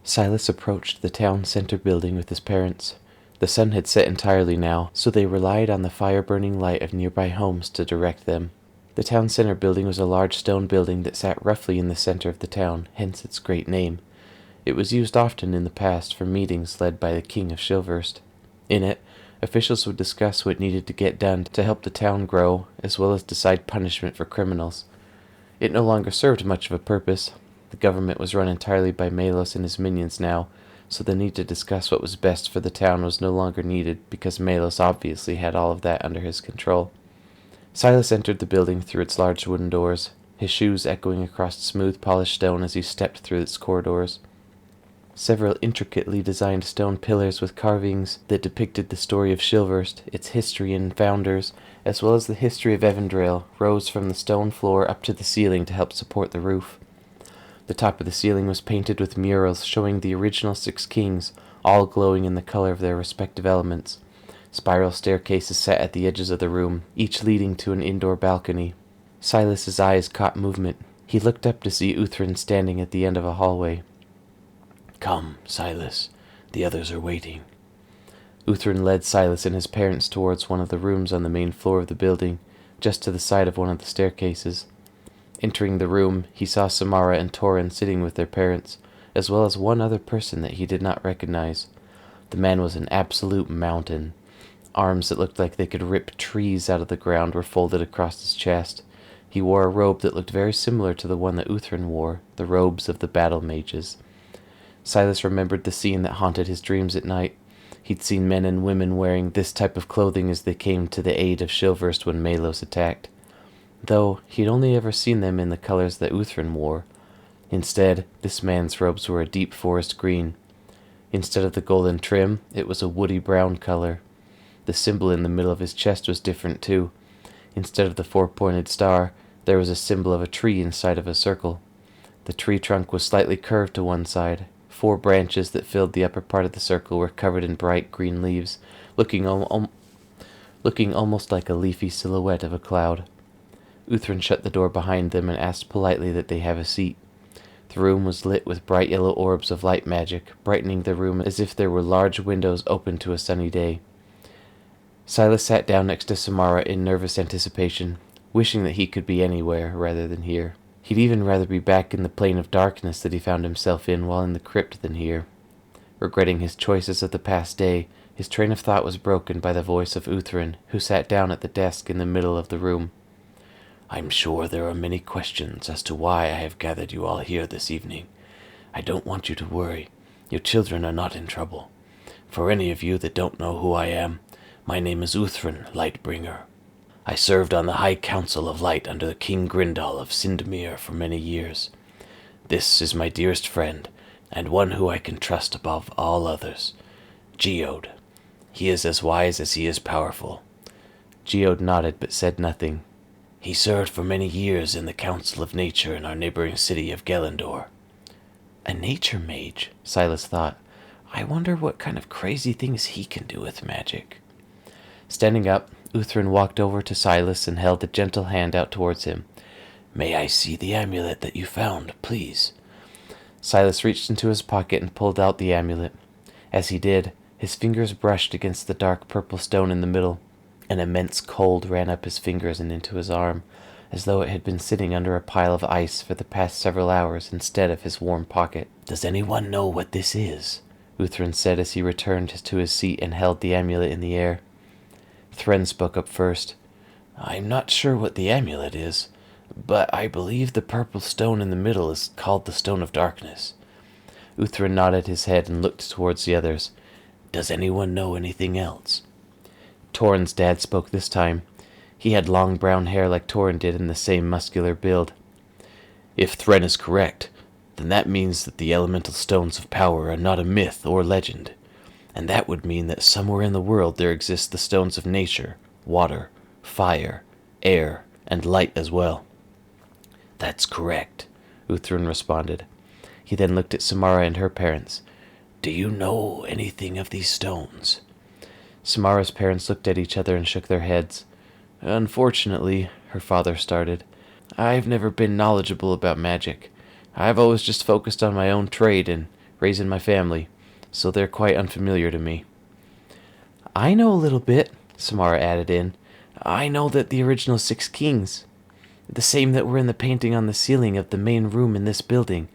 Silas approached the town center building with his parents. The sun had set entirely now, so they relied on the fire-burning light of nearby homes to direct them. The town center building was a large stone building that sat roughly in the center of the town, hence its great name. It was used often in the past for meetings led by the King of Shilverst. In it, officials would discuss what needed to get done to help the town grow, as well as decide punishment for criminals. It no longer served much of a purpose. The government was run entirely by Malos and his minions now, so the need to discuss what was best for the town was no longer needed because Malos obviously had all of that under his control. Silas entered the building through its large wooden doors, his shoes echoing across smooth polished stone as he stepped through its corridors. Several intricately designed stone pillars with carvings that depicted the story of Shilverst, its history and founders, as well as the history of Evandrale, rose from the stone floor up to the ceiling to help support the roof. The top of the ceiling was painted with murals showing the original 6 kings, all glowing in the color of their respective elements. Spiral staircases sat at the edges of the room, each leading to an indoor balcony. Silas's eyes caught movement. He looked up to see Uthrin standing at the end of a hallway. "Come, Silas. The others are waiting." Uthrin led Silas and his parents towards one of the rooms on the main floor of the building, just to the side of one of the staircases. Entering the room, he saw Samara and Torin sitting with their parents, as well as one other person that he did not recognize. The man was an absolute mountain. Arms that looked like they could rip trees out of the ground were folded across his chest. He wore a robe that looked very similar to the one that Uthrin wore, the robes of the battle mages. Silas remembered the scene that haunted his dreams at night. He'd seen men and women wearing this type of clothing as they came to the aid of Shilverst when Malos attacked. Though he'd only ever seen them in the colors that Uthrin wore. Instead, this man's robes were a deep forest green. Instead of the golden trim, it was a woody brown color. The symbol in the middle of his chest was different too. Instead of the 4-pointed star, there was a symbol of a tree inside of a circle. The tree trunk was slightly curved to one side. 4 branches that filled the upper part of the circle were covered in bright green leaves, looking almost like a leafy silhouette of a cloud. Uthrin shut the door behind them and asked politely that they have a seat. The room was lit with bright yellow orbs of light magic, brightening the room as if there were large windows open to a sunny day. Silas sat down next to Samara in nervous anticipation, wishing that he could be anywhere rather than here. He'd even rather be back in the plane of darkness that he found himself in while in the crypt than here. Regretting his choices of the past day, his train of thought was broken by the voice of Uthrin, who sat down at the desk in the middle of the room. "I'm sure there are many questions as to why I have gathered you all here this evening. I don't want you to worry. Your children are not in trouble. For any of you that don't know who I am, my name is Uthrin, Lightbringer. I served on the High Council of Light under King Grindal of Sindemir for many years. This is my dearest friend, and one who I can trust above all others, Geod. He is as wise as he is powerful." Geod nodded but said nothing. "He served for many years in the Council of Nature in our neighboring city of Gelendor." A nature mage, Silas thought. I wonder what kind of crazy things he can do with magic. Standing up, Uthrin walked over to Silas and held a gentle hand out towards him. "May I see the amulet that you found, please?" Silas reached into his pocket and pulled out the amulet. As he did, his fingers brushed against the dark purple stone in the middle. An immense cold ran up his fingers and into his arm, as though it had been sitting under a pile of ice for the past several hours instead of his warm pocket. "Does anyone know what this is?" Uthrin said as he returned to his seat and held the amulet in the air. Thren spoke up first. "I'm not sure what the amulet is, but I believe the purple stone in the middle is called the Stone of Darkness." Uthrin nodded his head and looked towards the others. "Does anyone know anything else?" Torin's dad spoke this time. He had long brown hair like Torin did and the same muscular build. "If Thren is correct, then that means that the elemental stones of power are not a myth or legend. And that would mean that somewhere in the world there exist the stones of nature, water, fire, air, and light as well." "That's correct," Uthrin responded. He then looked at Samara and her parents. "Do you know anything of these stones?" Samara's parents looked at each other and shook their heads. "Unfortunately," her father started, "I've never been knowledgeable about magic. I've always just focused on my own trade and raising my family, so they're quite unfamiliar to me." "I know a little bit," Samara added in. "I know that the original 6 kings, the same that were in the painting on the ceiling of the main room in this building,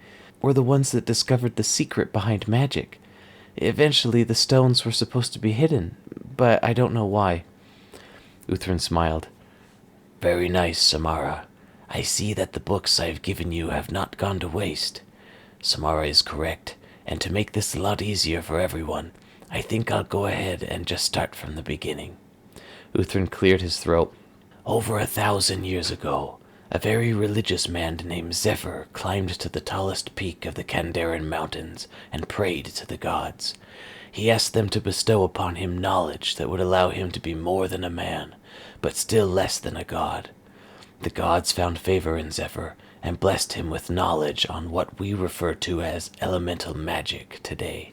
were the ones that discovered the secret behind magic. Eventually, the stones were supposed to be hidden, but I don't know why." Uthrin smiled. "Very nice, Samara. I see that the books I have given you have not gone to waste. Samara is correct, and to make this a lot easier for everyone, I think I'll go ahead and just start from the beginning." Uthrin cleared his throat. "Over 1,000 years ago, a very religious man named Zephyr climbed to the tallest peak of the Kandaren Mountains and prayed to the gods. He asked them to bestow upon him knowledge that would allow him to be more than a man, but still less than a god. The gods found favor in Zephyr and blessed him with knowledge on what we refer to as elemental magic today.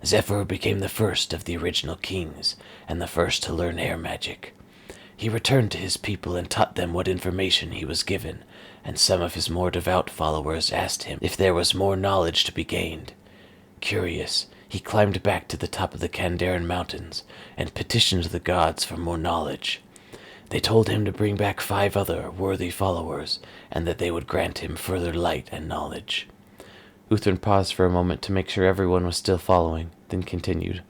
Zephyr became the first of the original kings and the first to learn air magic. He returned to his people and taught them what information he was given, and some of his more devout followers asked him if there was more knowledge to be gained. Curious, he climbed back to the top of the Kandaren Mountains and petitioned the gods for more knowledge. They told him to bring back 5 other worthy followers, and that they would grant him further light and knowledge." Uthrin paused for a moment to make sure everyone was still following, then continued.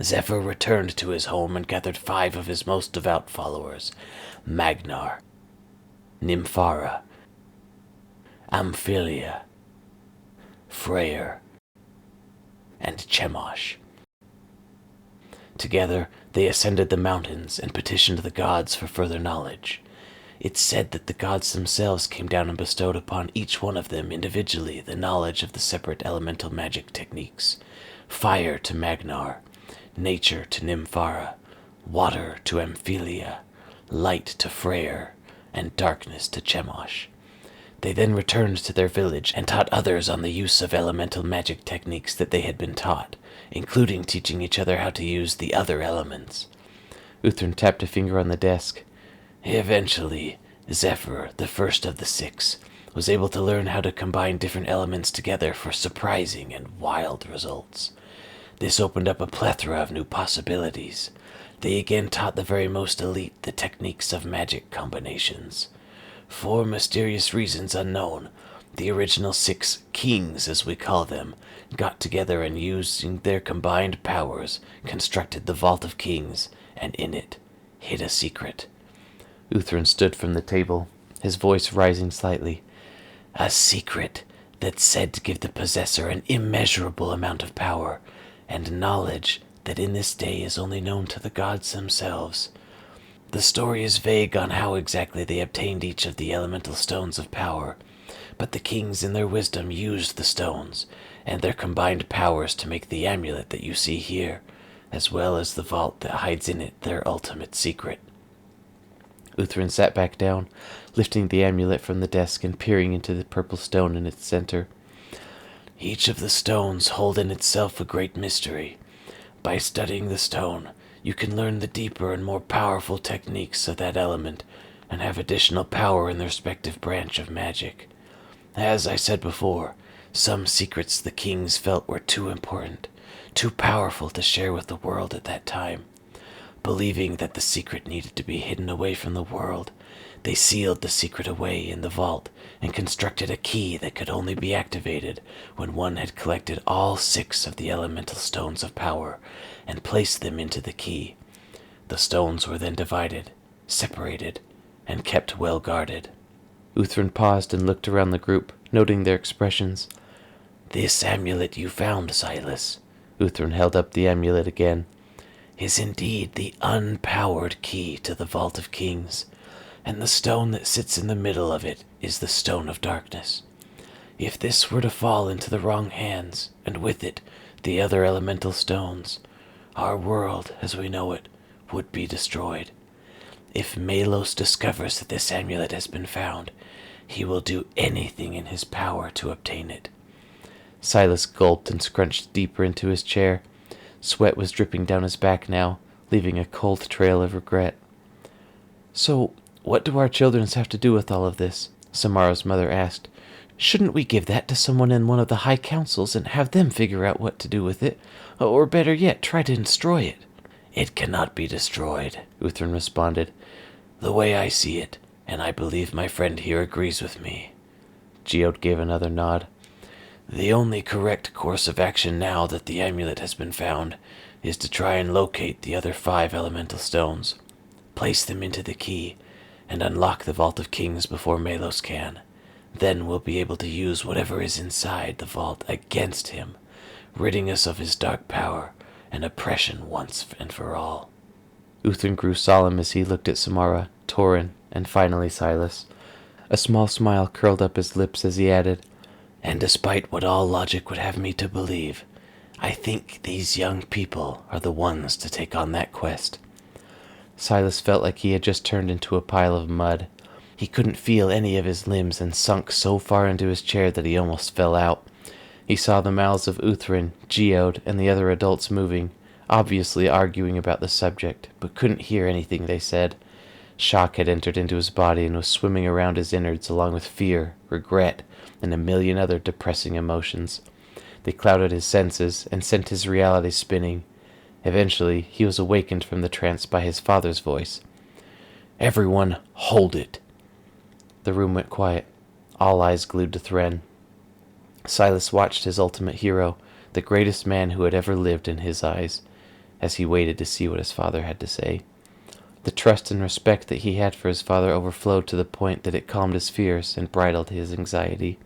"Zephyr returned to his home and gathered 5 of his most devout followers: Magnar, Nymphara, Amphilia, Freyr, and Chemosh. Together, they ascended the mountains and petitioned the gods for further knowledge. It's said that the gods themselves came down and bestowed upon each one of them individually the knowledge of the separate elemental magic techniques. Fire to Magnar, nature to Nymphara, water to Amphilia, light to Freyr, and darkness to Chemosh. They then returned to their village and taught others on the use of elemental magic techniques that they had been taught, including teaching each other how to use the other elements." Uthrin tapped a finger on the desk. "Eventually, Zephyr, the first of the 6, was able to learn how to combine different elements together for surprising and wild results. This opened up a plethora of new possibilities. They again taught the very most elite the techniques of magic combinations. For mysterious reasons unknown, the original 6 kings, as we call them, got together and using their combined powers, constructed the Vault of Kings, and in it, hid a secret." Uthrin stood from the table, his voice rising slightly. "A secret that's said to give the possessor an immeasurable amount of power, and knowledge that in this day is only known to the gods themselves. The story is vague on how exactly they obtained each of the elemental stones of power, but the kings in their wisdom used the stones and their combined powers to make the amulet that you see here, as well as the vault that hides in it their ultimate secret." Uthrin sat back down, lifting the amulet from the desk and peering into the purple stone in its center. "Each of the stones hold in itself a great mystery. By studying the stone, you can learn the deeper and more powerful techniques of that element and have additional power in the respective branch of magic. As I said before, some secrets the kings felt were too important, too powerful to share with the world at that time. Believing that the secret needed to be hidden away from the world, they sealed the secret away in the vault and constructed a key that could only be activated when one had collected all 6 of the elemental stones of power and placed them into the key. The stones were then divided, separated, and kept well guarded." Uthrin paused and looked around the group, noting their expressions. "This amulet you found, Silas," Uthrin held up the amulet again, "is indeed the unpowered key to the Vault of Kings, and the stone that sits in the middle of it is the Stone of Darkness. If this were to fall into the wrong hands, and with it the other elemental stones, our world, as we know it, would be destroyed. If Melos discovers that this amulet has been found, he will do anything in his power to obtain it." Silas gulped and scrunched deeper into his chair. Sweat was dripping down his back now, leaving a cold trail of regret. "So, what do our children have to do with all of this?" Samara's mother asked. Shouldn't we give that to someone in one of the high councils and have them figure out what to do with it? Or better yet, try to destroy it? It cannot be destroyed, Uthrin responded. The way I see it, and I believe my friend here agrees with me. Geod gave another nod. The only correct course of action now that the amulet has been found is to try and locate the other 5 elemental stones, place them into the key, and unlock the Vault of Kings before Melos can. Then we'll be able to use whatever is inside the vault against him, ridding us of his dark power and oppression once and for all. Uthrin grew solemn as he looked at Samara, Torin, and finally Silas. A small smile curled up his lips as he added, And despite what all logic would have me to believe, I think these young people are the ones to take on that quest. Silas felt like he had just turned into a pile of mud. He couldn't feel any of his limbs and sunk so far into his chair that he almost fell out. He saw the mouths of Uthrin, Geod, and the other adults moving, obviously arguing about the subject, but couldn't hear anything they said. Shock had entered into his body and was swimming around his innards along with fear, regret, and a million other depressing emotions. They clouded his senses and sent his reality spinning. Eventually, he was awakened from the trance by his father's voice. Everyone, hold it. The room went quiet, all eyes glued to Thren. Silas watched his ultimate hero, the greatest man who had ever lived in his eyes, as he waited to see what his father had to say. The trust and respect that he had for his father overflowed to the point that it calmed his fears and bridled his anxiety.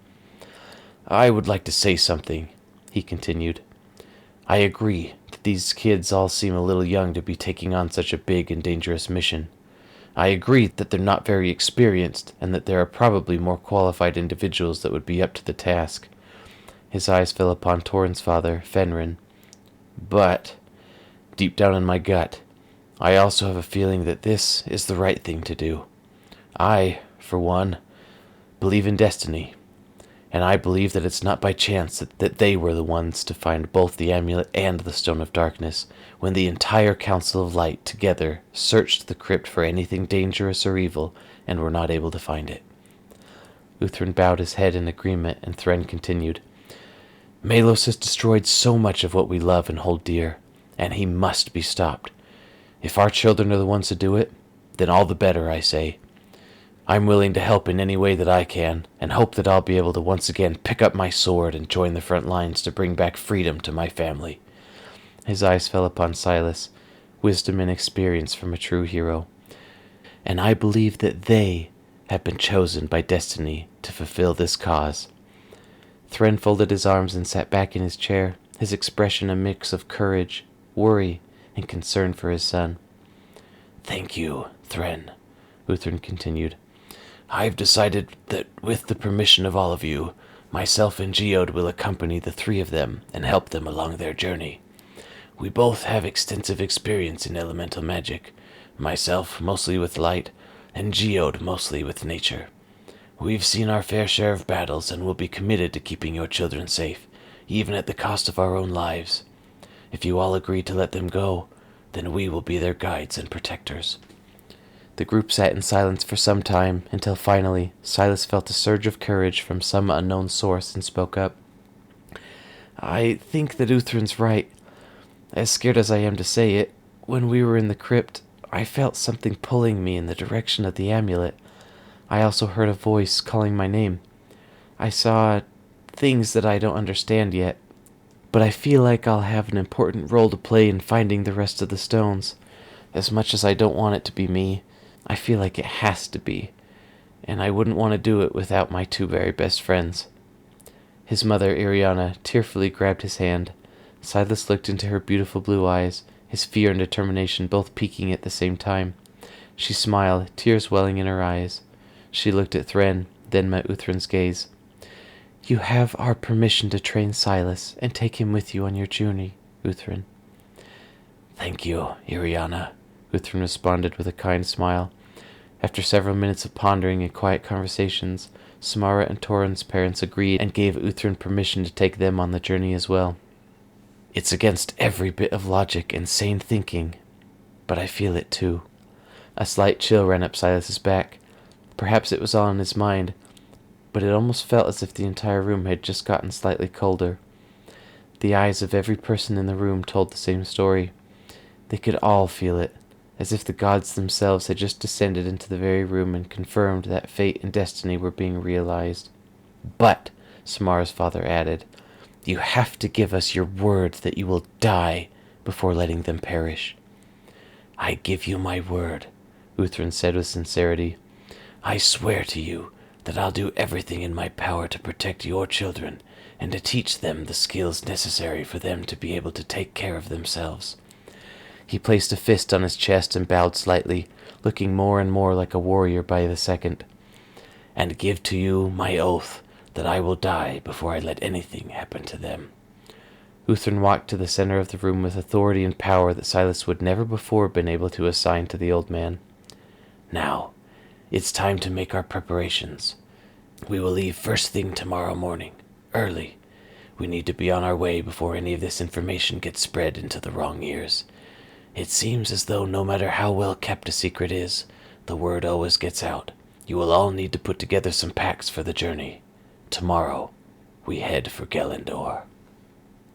I would like to say something, he continued. I agree that these kids all seem a little young to be taking on such a big and dangerous mission. I agree that they're not very experienced and that there are probably more qualified individuals that would be up to the task. His eyes fell upon Torin's father, Fenrin. But, deep down in my gut, I also have a feeling that this is the right thing to do. I, for one, believe in destiny, and I believe that it's not by chance that they were the ones to find both the amulet and the Stone of Darkness, when the entire Council of Light together searched the crypt for anything dangerous or evil and were not able to find it. Uthrin bowed his head in agreement, and Thren continued. Melos has destroyed so much of what we love and hold dear, and he must be stopped. If our children are the ones to do it, then all the better, I say. I'm willing to help in any way that I can, and hope that I'll be able to once again pick up my sword and join the front lines to bring back freedom to my family. His eyes fell upon Silas, wisdom and experience from a true hero. And I believe that they have been chosen by destiny to fulfill this cause. Thren folded his arms and sat back in his chair, his expression a mix of courage, worry, and concern for his son. Thank you, Thren, Uthrin continued. I've decided that with the permission of all of you, myself and Geod will accompany the 3 of them and help them along their journey. We both have extensive experience in elemental magic, myself mostly with light, and Geod mostly with nature. We've seen our fair share of battles and will be committed to keeping your children safe, even at the cost of our own lives. If you all agree to let them go, then we will be their guides and protectors. The group sat in silence for some time, until finally Silas felt a surge of courage from some unknown source and spoke up. I think that Uthrin's right. As scared as I am to say it, when we were in the crypt, I felt something pulling me in the direction of the amulet. I also heard a voice calling my name. I saw things that I don't understand yet, but I feel like I'll have an important role to play in finding the rest of the stones. As much as I don't want it to be me, I feel like it has to be, and I wouldn't want to do it without my 2 very best friends. His mother, Iriana, tearfully grabbed his hand. Silas looked into her beautiful blue eyes, his fear and determination both peaking at the same time. She smiled, tears welling in her eyes. She looked at Thren, then met Uthrin's gaze. You have our permission to train Silas and take him with you on your journey, Uthrin. Thank you, Iriana, Uthrin responded with a kind smile. After several minutes of pondering and quiet conversations, Samara and Torin's parents agreed and gave Uthrin permission to take them on the journey as well. It's against every bit of logic and sane thinking, but I feel it too. A slight chill ran up Silas's back. Perhaps it was all in his mind, but it almost felt as if the entire room had just gotten slightly colder. The eyes of every person in the room told the same story. They could all feel it, as if the gods themselves had just descended into the very room and confirmed that fate and destiny were being realized. "But," Samara's father added, "you have to give us your word that you will die before letting them perish." "I give you my word," Uthrin said with sincerity. "I swear to you that I'll do everything in my power to protect your children and to teach them the skills necessary for them to be able to take care of themselves." He placed a fist on his chest and bowed slightly, looking more and more like a warrior by the second. "And give to you my oath that I will die before I let anything happen to them." Uthrin walked to the center of the room with authority and power that Silas would never before been able to assign to the old man. "Now, it's time to make our preparations. We will leave first thing tomorrow morning, early. We need to be on our way before any of this information gets spread into the wrong ears. It seems as though no matter how well kept a secret is, the word always gets out. You will all need to put together some packs for the journey. Tomorrow, we head for Gelendor."